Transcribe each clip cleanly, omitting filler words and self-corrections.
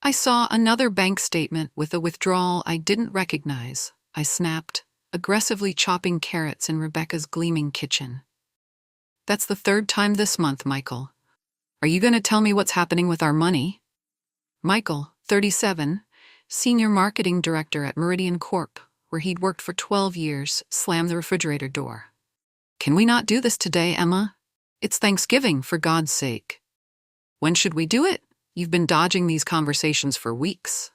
I saw another bank statement with a withdrawal I didn't recognize. I snapped, aggressively chopping carrots in Rebecca's gleaming kitchen. That's the third time this month, Michael. Are you going to tell me what's happening with our money? Michael, 37, senior marketing director at Meridian Corp, where he'd worked for 12 years, slammed the refrigerator door. Can we not do this today, Emma? It's Thanksgiving, for God's sake. When should we do it? You've been dodging these conversations for weeks.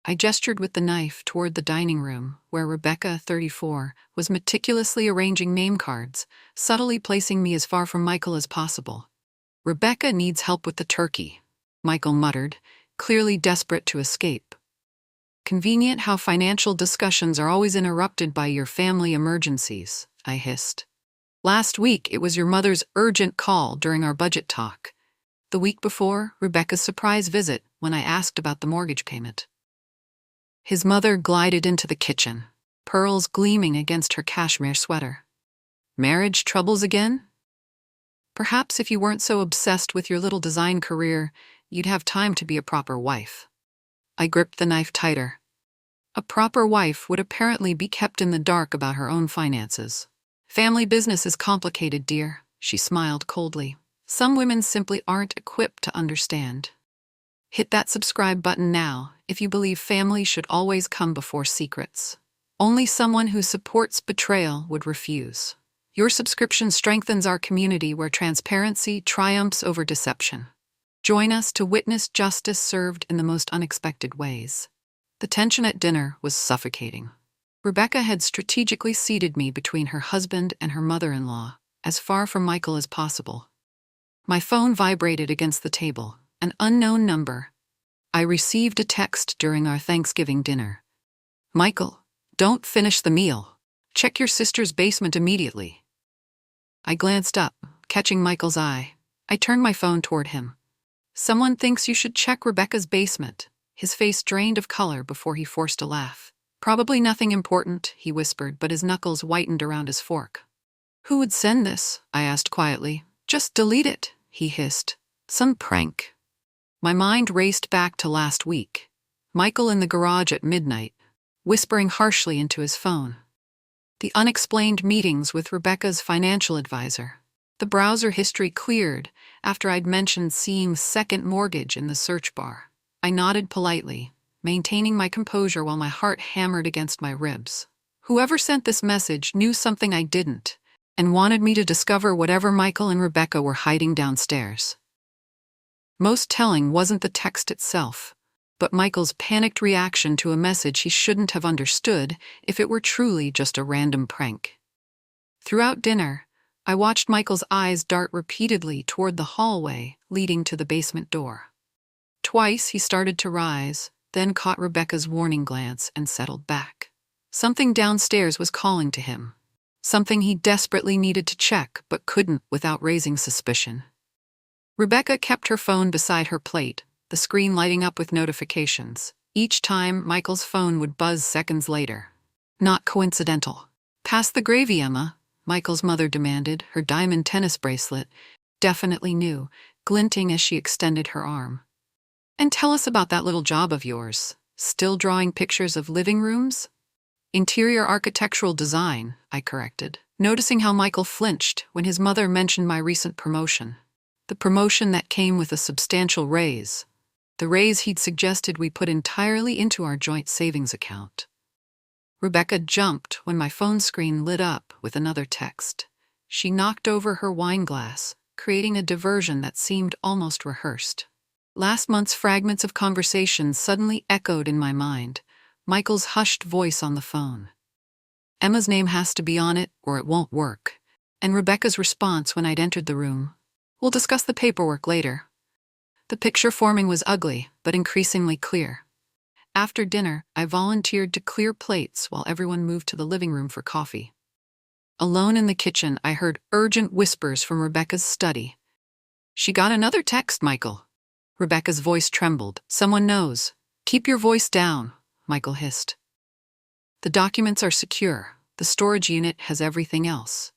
I gestured with the knife toward the dining room, where Rebecca, 34, was meticulously arranging name cards, subtly placing me as far from Michael as possible. Rebecca needs help with the turkey, Michael muttered, clearly desperate to escape. Convenient how financial discussions are always interrupted by your family emergencies, I hissed. Last week, it was your mother's urgent call during our budget talk. The week before, Rebecca's surprise visit when I asked about the mortgage payment. His mother glided into the kitchen, pearls gleaming against her cashmere sweater. Marriage troubles again? Perhaps if you weren't so obsessed with your little design career, you'd have time to be a proper wife. I gripped the knife tighter. A proper wife would apparently be kept in the dark about her own finances. Family business is complicated, dear, she smiled coldly. Some women simply aren't equipped to understand. Hit that subscribe button now if you believe family should always come before secrets. Only someone who supports betrayal would refuse. Your subscription strengthens our community where transparency triumphs over deception. Join us to witness justice served in the most unexpected ways. The tension at dinner was suffocating. Rebecca had strategically seated me between her husband and her mother-in-law, as far from Michael as possible. My phone vibrated against the table, an unknown number. I received a text during our Thanksgiving dinner. Michael, don't finish the meal. Check your sister's basement immediately. I glanced up, catching Michael's eye. I turned my phone toward him. Someone thinks you should check Rebecca's basement. His face drained of color before he forced a laugh. Probably nothing important, he whispered, but his knuckles whitened around his fork. Who would send this? I asked quietly. Just delete it, he hissed. Some prank. My mind raced back to last week. Michael in the garage at midnight, whispering harshly into his phone. The unexplained meetings with Rebecca's financial advisor. The browser history cleared after I'd mentioned seeing second mortgage in the search bar. I nodded politely, maintaining my composure while my heart hammered against my ribs. Whoever sent this message knew something I didn't, and wanted me to discover whatever Michael and Rebecca were hiding downstairs. Most telling wasn't the text itself, but Michael's panicked reaction to a message he shouldn't have understood if it were truly just a random prank. Throughout dinner, I watched Michael's eyes dart repeatedly toward the hallway leading to the basement door. Twice he started to rise, then caught Rebecca's warning glance and settled back. Something downstairs was calling to him. Something he desperately needed to check but couldn't without raising suspicion. Rebecca kept her phone beside her plate, the screen lighting up with notifications. Each time, Michael's phone would buzz seconds later. Not coincidental. Pass the gravy, Emma, Michael's mother demanded, her diamond tennis bracelet, definitely new, glinting as she extended her arm. And tell us about that little job of yours. Still drawing pictures of living rooms? Interior architectural design, I corrected, noticing how Michael flinched when his mother mentioned my recent promotion. The promotion that came with a substantial raise. The raise he'd suggested we put entirely into our joint savings account. Rebecca jumped when my phone screen lit up with another text. She knocked over her wine glass, creating a diversion that seemed almost rehearsed. Last month's fragments of conversation suddenly echoed in my mind, Michael's hushed voice on the phone. Emma's name has to be on it or it won't work. And Rebecca's response when I'd entered the room. We'll discuss the paperwork later. The picture forming was ugly, but increasingly clear. After dinner, I volunteered to clear plates while everyone moved to the living room for coffee. Alone in the kitchen, I heard urgent whispers from Rebecca's study. She got another text, Michael. Rebecca's voice trembled. Someone knows. Keep your voice down, Michael hissed. The documents are secure. The storage unit has everything else.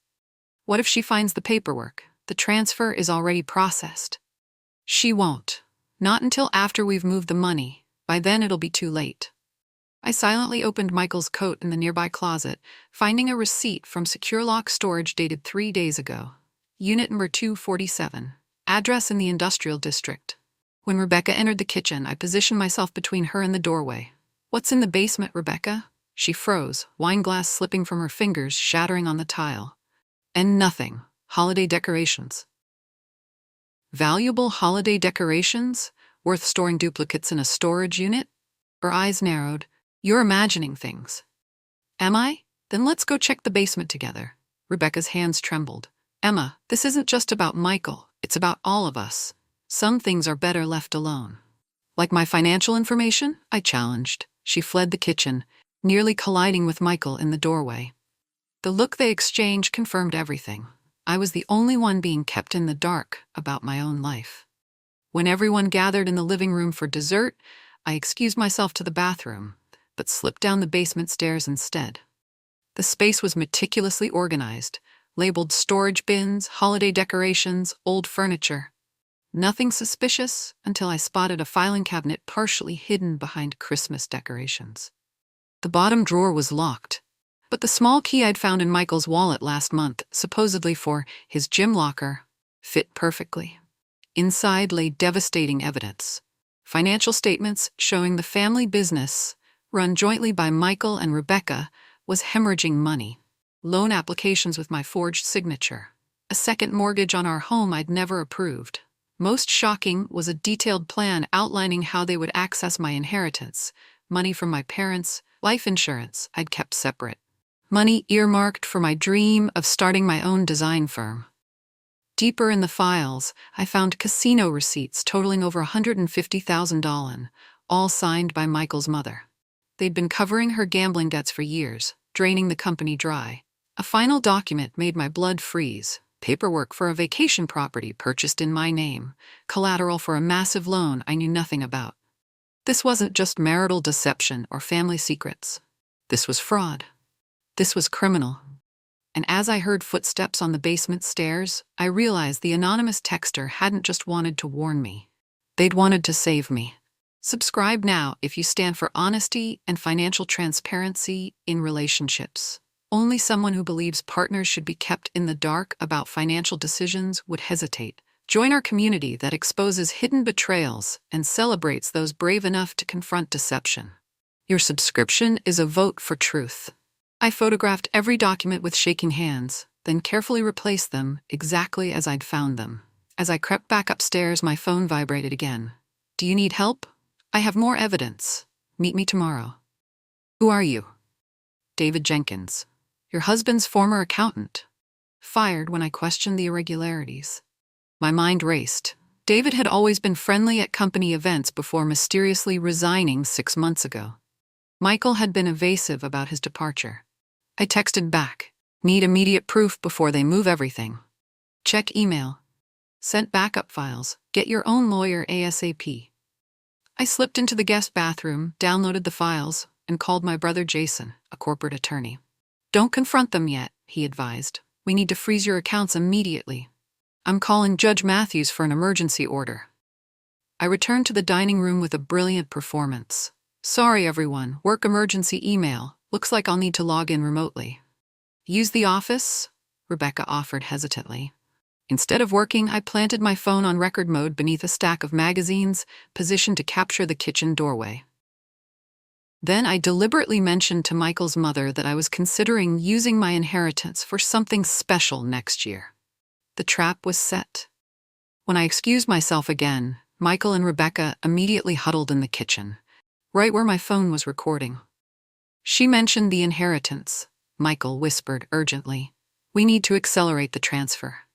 What if she finds the paperwork? The transfer is already processed. She won't. Not until after we've moved the money. By then it'll be too late. I silently opened Michael's coat in the nearby closet, finding a receipt from Secure Lock Storage dated 3 days ago. Unit number 247. Address in the industrial district. When Rebecca entered the kitchen, I positioned myself between her and the doorway. "What's in the basement, Rebecca?" She froze, wine glass slipping from her fingers, shattering on the tile. "And nothing. Holiday decorations." "Valuable holiday decorations? Worth storing duplicates in a storage unit?" Her eyes narrowed. "You're imagining things." "Am I? Then let's go check the basement together." Rebecca's hands trembled. "Emma, this isn't just about Michael. It's about all of us. Some things are better left alone." "Like my financial information?" I challenged. She fled the kitchen, nearly colliding with Michael in the doorway. The look they exchanged confirmed everything. I was the only one being kept in the dark about my own life. When everyone gathered in the living room for dessert, I excused myself to the bathroom, but slipped down the basement stairs instead. The space was meticulously organized, labeled storage bins, holiday decorations, old furniture. Nothing suspicious until I spotted a filing cabinet partially hidden behind Christmas decorations. The bottom drawer was locked, but the small key I'd found in Michael's wallet last month, supposedly for his gym locker, fit perfectly. Inside lay devastating evidence. Financial statements showing the family business, run jointly by Michael and Rebecca, was hemorrhaging money. Loan applications with my forged signature. A second mortgage on our home I'd never approved. Most shocking was a detailed plan outlining how they would access my inheritance, money from my parents, life insurance I'd kept separate. Money earmarked for my dream of starting my own design firm. Deeper in the files, I found casino receipts totaling over $150,000, all signed by Michael's mother. They'd been covering her gambling debts for years, draining the company dry. A final document made my blood freeze. Paperwork for a vacation property purchased in my name, collateral for a massive loan I knew nothing about. This wasn't just marital deception or family secrets. This was fraud. This was criminal. And as I heard footsteps on the basement stairs, I realized the anonymous texter hadn't just wanted to warn me. They'd wanted to save me. Subscribe now if you stand for honesty and financial transparency in relationships. Only someone who believes partners should be kept in the dark about financial decisions would hesitate. Join our community that exposes hidden betrayals and celebrates those brave enough to confront deception. Your subscription is a vote for truth. I photographed every document with shaking hands, then carefully replaced them exactly as I'd found them. As I crept back upstairs, my phone vibrated again. "Do you need help? I have more evidence. Meet me tomorrow." "Who are you?" "David Jenkins. Your husband's former accountant. Fired when I questioned the irregularities." My mind raced. David had always been friendly at company events before mysteriously resigning 6 months ago. Michael had been evasive about his departure. I texted back, "Need immediate proof before they move everything. Check email. Sent backup files. Get your own lawyer ASAP." I slipped into the guest bathroom, downloaded the files, and called my brother Jason, a corporate attorney. "Don't confront them yet," he advised. "We need to freeze your accounts immediately. I'm calling Judge Matthews for an emergency order." I returned to the dining room with a brilliant performance. "Sorry everyone, work emergency email. Looks like I'll need to log in remotely." "Use the office?" Rebecca offered hesitantly. Instead of working, I planted my phone on record mode beneath a stack of magazines, positioned to capture the kitchen doorway. Then I deliberately mentioned to Michael's mother that I was considering using my inheritance for something special next year. The trap was set. When I excused myself again, Michael and Rebecca immediately huddled in the kitchen, right where my phone was recording. "She mentioned the inheritance," Michael whispered urgently. "We need to accelerate the transfer."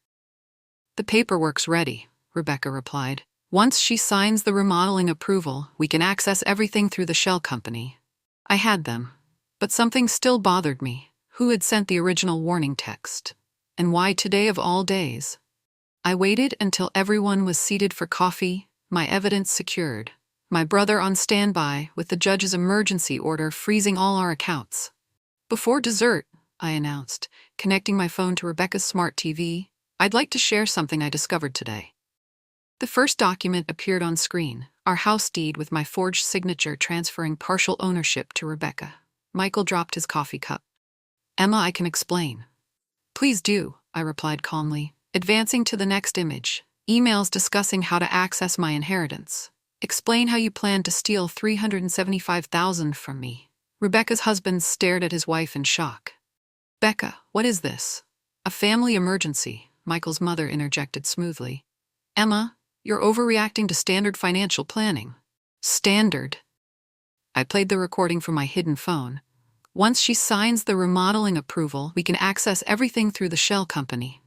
"The paperwork's ready," Rebecca replied. "Once she signs the remodeling approval, we can access everything through the shell company." I had them, but something still bothered me. Who had sent the original warning text? And why today of all days? I waited until everyone was seated for coffee, my evidence secured, my brother on standby with the judge's emergency order freezing all our accounts. "Before dessert," I announced, connecting my phone to Rebecca's smart TV, "I'd like to share something I discovered today." The first document appeared on screen, our house deed with my forged signature transferring partial ownership to Rebecca. Michael dropped his coffee cup. Emma, I can explain. Please do, I replied calmly, advancing to the next image. Emails discussing how to access my inheritance. Explain how you plan to steal $375,000 from me. Rebecca's husband stared at his wife in shock. Becca, what is this? A family emergency, Michael's mother interjected smoothly. Emma, you're overreacting to standard financial planning. Standard? I played the recording from my hidden phone. Once she signs the remodeling approval, we can access everything through the shell company.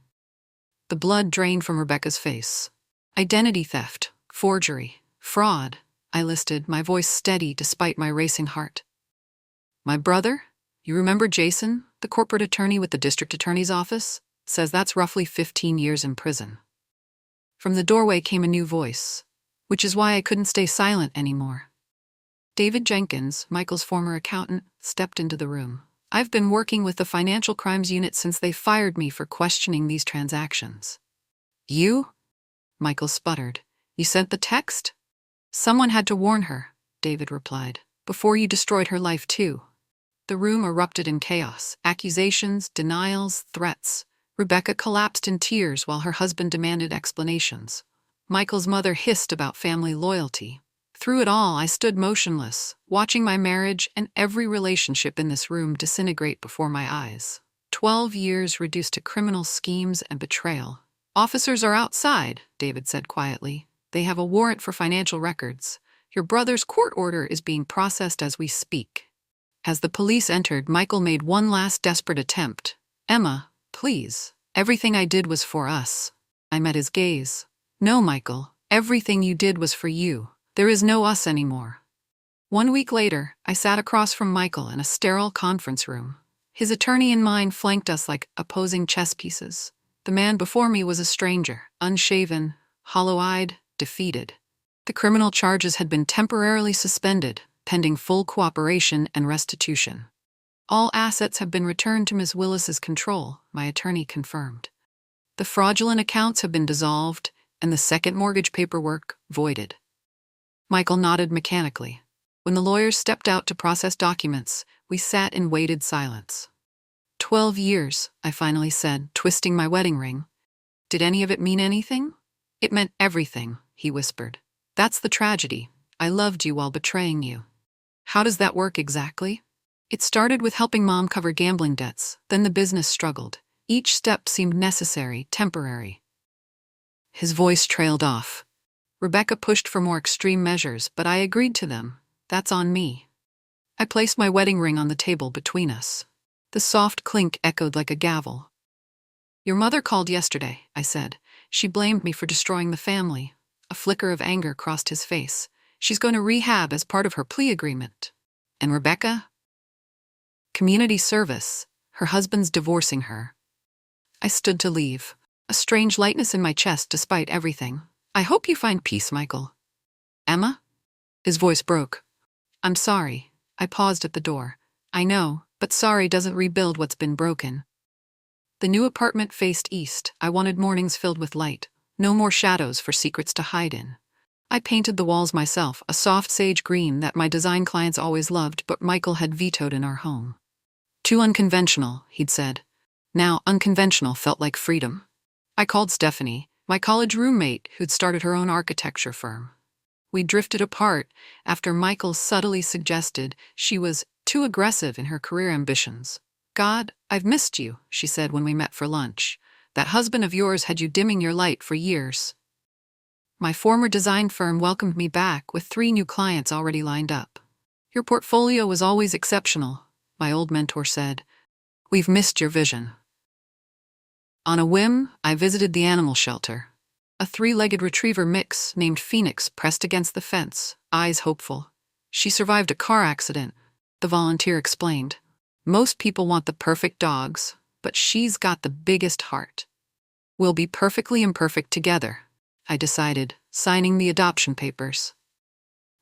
The blood drained from Rebecca's face. Identity theft, forgery, fraud, I listed, my voice steady despite my racing heart. My brother? You remember Jason, the corporate attorney with the district attorney's office? Says that's roughly 15 years in prison. From the doorway came a new voice, which is why I couldn't stay silent anymore. David Jenkins, Michael's former accountant, stepped into the room. I've been working with the Financial Crimes Unit since they fired me for questioning these transactions. You? Michael sputtered. You sent the text? Someone had to warn her, David replied, before you destroyed her life too. The room erupted in chaos, accusations, denials, threats. Rebecca collapsed in tears while her husband demanded explanations. Michael's mother hissed about family loyalty. Through it all, I stood motionless, watching my marriage and every relationship in this room disintegrate before my eyes. 12 years reduced to criminal schemes and betrayal. Officers are outside, David said quietly. They have a warrant for financial records. Your brother's court order is being processed as we speak. As the police entered, Michael made one last desperate attempt. Emma, please. Everything I did was for us. I met his gaze. No, Michael. Everything you did was for you. There is no us anymore. 1 week later, I sat across from Michael in a sterile conference room. His attorney and mine flanked us like opposing chess pieces. The man before me was a stranger, unshaven, hollow-eyed, defeated. The criminal charges had been temporarily suspended, pending full cooperation and restitution. All assets have been returned to Ms. Willis's control, my attorney confirmed. The fraudulent accounts have been dissolved, and the second mortgage paperwork voided. Michael nodded mechanically. When the lawyers stepped out to process documents, we sat in weighted silence. 12 years, I finally said, twisting my wedding ring. Did any of it mean anything? It meant everything, he whispered. That's the tragedy. I loved you while betraying you. How does that work exactly? It started with helping Mom cover gambling debts, then the business struggled. Each step seemed necessary, temporary. His voice trailed off. Rebecca pushed for more extreme measures, but I agreed to them. That's on me. I placed my wedding ring on the table between us. The soft clink echoed like a gavel. Your mother called yesterday, I said. She blamed me for destroying the family. A flicker of anger crossed his face. She's going to rehab as part of her plea agreement. And Rebecca? Community service. Her husband's divorcing her. I stood to leave, a strange lightness in my chest despite everything. I hope you find peace, Michael. Emma? His voice broke. I'm sorry. I paused at the door. I know, but sorry doesn't rebuild what's been broken. The new apartment faced east. I wanted mornings filled with light. No more shadows for secrets to hide in. I painted the walls myself, a soft sage green that my design clients always loved, but Michael had vetoed in our home. Too unconventional, he'd said. Now, unconventional felt like freedom. I called Stephanie, my college roommate who'd started her own architecture firm. We drifted apart after Michael subtly suggested she was too aggressive in her career ambitions. God, I've missed you, she said when we met for lunch. That husband of yours had you dimming your light for years. My former design firm welcomed me back with 3 new clients already lined up. Your portfolio was always exceptional, my old mentor said. We've missed your vision. On a whim, I visited the animal shelter. A 3-legged retriever mix named Phoenix pressed against the fence, eyes hopeful. She survived a car accident, the volunteer explained. Most people want the perfect dogs, but she's got the biggest heart. We'll be perfectly imperfect together, I decided, signing the adoption papers.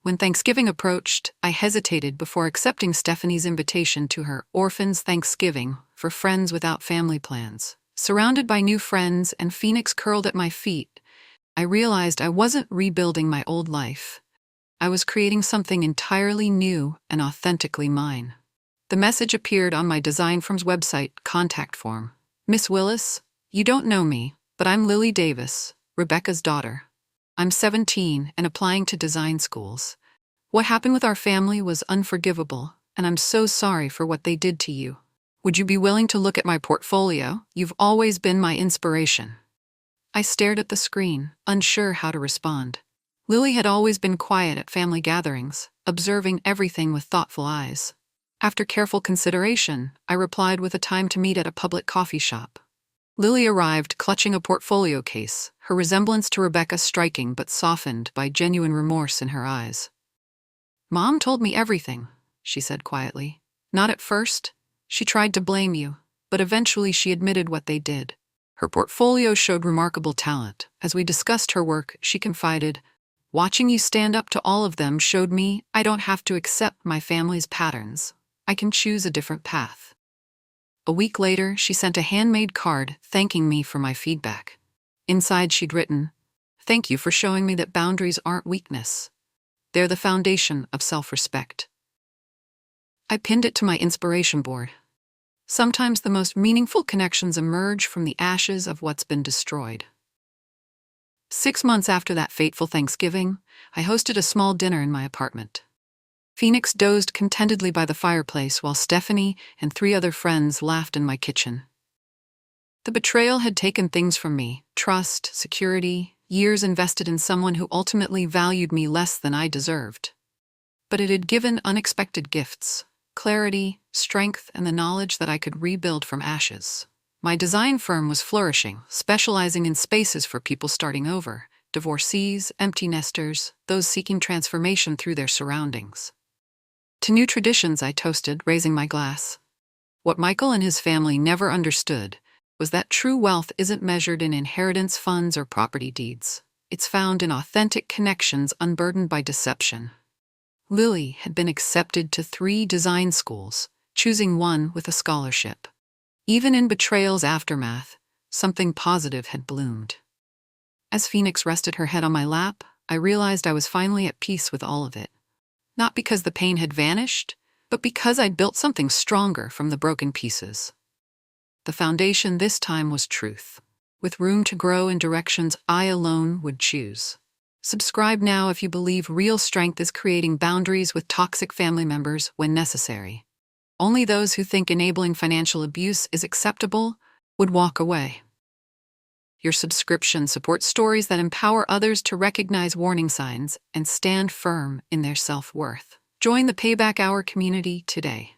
When Thanksgiving approached, I hesitated before accepting Stephanie's invitation to her Orphans' Thanksgiving for friends without family plans. Surrounded by new friends and Phoenix curled at my feet, I realized I wasn't rebuilding my old life. I was creating something entirely new and authentically mine. The message appeared on my design firm's website contact form. Miss Willis, you don't know me, but I'm Lily Davis, Rebecca's daughter. I'm 17 and applying to design schools. What happened with our family was unforgivable, and I'm so sorry for what they did to you. Would you be willing to look at my portfolio? You've always been my inspiration. I stared at the screen, unsure how to respond. Lily had always been quiet at family gatherings, observing everything with thoughtful eyes. After careful consideration, I replied with a time to meet at a public coffee shop. Lily arrived clutching a portfolio case, her resemblance to Rebecca striking but softened by genuine remorse in her eyes. "Mom told me everything," she said quietly. "Not at first. She tried to blame you, but eventually she admitted what they did. Her portfolio showed remarkable talent. As we discussed her work, she confided, 'Watching you stand up to all of them showed me I don't have to accept my family's patterns. I can choose a different path.' A week later, she sent a handmade card thanking me for my feedback. Inside she'd written, 'Thank you for showing me that boundaries aren't weakness. They're the foundation of self-respect.' I pinned it to my inspiration board. Sometimes the most meaningful connections emerge from the ashes of what's been destroyed. 6 months after that fateful Thanksgiving, I hosted a small dinner in my apartment. Phoenix dozed contentedly by the fireplace while Stephanie and 3 other friends laughed in my kitchen. The betrayal had taken things from me: trust, security, years invested in someone who ultimately valued me less than I deserved. But it had given unexpected gifts: clarity, strength, and the knowledge that I could rebuild from ashes. My design firm was flourishing, specializing in spaces for people starting over, divorcees, empty nesters, those seeking transformation through their surroundings. To new traditions I toasted, raising my glass. What Michael and his family never understood was that true wealth isn't measured in inheritance funds or property deeds. It's found in authentic connections unburdened by deception. Lily had been accepted to 3 design schools, choosing one with a scholarship. Even in betrayal's aftermath, something positive had bloomed. As Phoenix rested her head on my lap, I realized I was finally at peace with all of it. Not because the pain had vanished, but because I'd built something stronger from the broken pieces. The foundation this time was truth, with room to grow in directions I alone would choose. Subscribe now if you believe real strength is creating boundaries with toxic family members when necessary. Only those who think enabling financial abuse is acceptable would walk away. Your subscription supports stories that empower others to recognize warning signs and stand firm in their self-worth. Join the Payback Hour community today.